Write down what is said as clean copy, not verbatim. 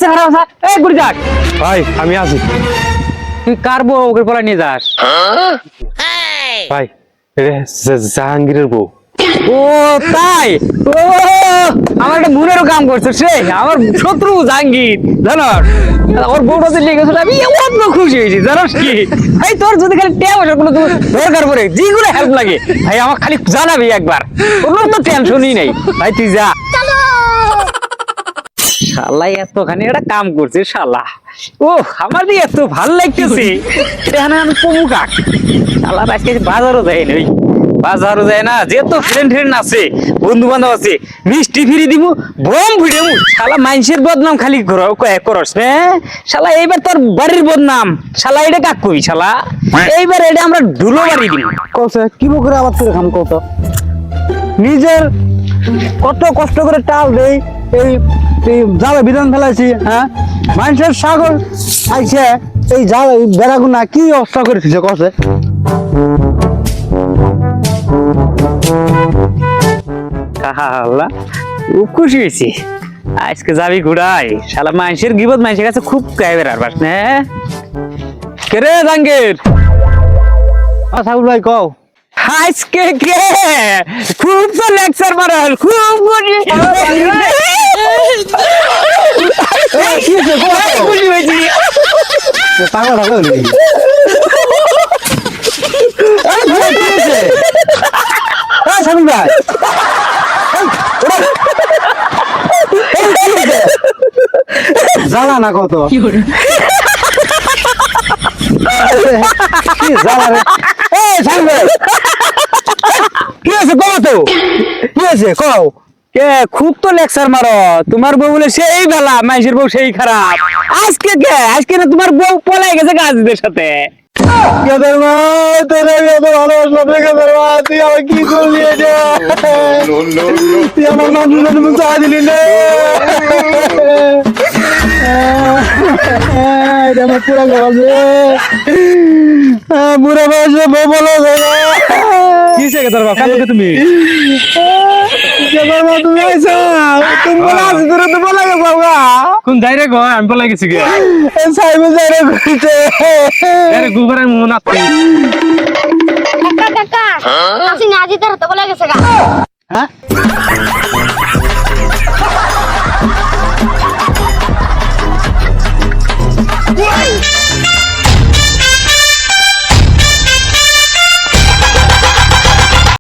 হারামসা এই গুড়ি যাক ভাই আমি আছি তুই কার বউ ওকে পলা নিয়ে যাস ভাই এটা জাহাঙ্গীরের বউ ও তাই ও আমার একটা বোনেরও কাম করছে সে আমার শত্রু জাহাঙ্গীর জানার ওর বউটা যে লেগেছিল আমি অন্য খুশি হয়েছি জানাস কি ভাই তোর যদি খালি ট্যাব আসার কোনো দরকার পড়ে যেগুলো হেল্প লাগে ভাই আমার খালি জানাবি একবার কোনো তো টেনশনই নেই ভাই তুই যা শালা এতখানি একটা কাম করছে শালা ও আমার দিয়ে এত ভালো লাগতেছে এখানে আমি কমু কাক শালা আজকে বাজারও যায় না বাজারও যায় না যেহেতু ফ্রেন্ড আছে বন্ধু বান্ধব আছে মিষ্টি ফিরি দিব বম ভিড়ে শালা মানুষের বদনাম খালি করস হ্যাঁ শালা এইবার তোর বাড়ির বদনাম শালা এটা কাক কবি শালা এইবার এটা আমরা ধুলো বাড়ি দিব কসে কি করে আবার করে খাম কত নিজের কত কষ্ট করে টাল দেই এই জালে বিধান ফেলাইছি হ্যাঁ মানুষের সাগর আইছে এই জাল বেড়াগুনা কি অবস্থা করেছে কসে আল্লাহ খুব খুশি হয়েছি আজকে যাবি ঘুরাই শালা মানুষের গিবত মানুষের কাছে খুব গাইবের আর বাস না কে রে জাঙ্গির সাহুল ভাই কও আজকে কে খুব তো লেকচার মারাল খুব খুশি হয়েছি পাগল হবে সাহুল ভাই জ্বালা না কত কি জ্বালা রে সাহুল ভাই কি আছে কও তো কি আছে কও কে খুব তো লেকচার মারো তোমার বউ বলে সেই বেলা মাইশের বউ সেই খারাপ আজকে না তোমার বউ পলাই গেছে গাছদের সাথে কেদার মা তোরা এত ভালোবাসা দেখে মা তুই আমার কি করলি এটা তুই আমার নাম চা দিলি না এটা আমার পুরা গেছে বুড়া বয়সে বউ বলো কি সে কেদার বাবা কাঁদো তুমি কেদার মা তুমি আইসা তুমি বলা আছে তোরা তো বলা গে বাবা কোন যাইরে গো আমি বলা গেছি গে সাইবে যাইরে কইতে আরে গুবরের মুহ না কাকা কাকা আসি না আজি তার তো বলে গেছে গা হ্যাঁ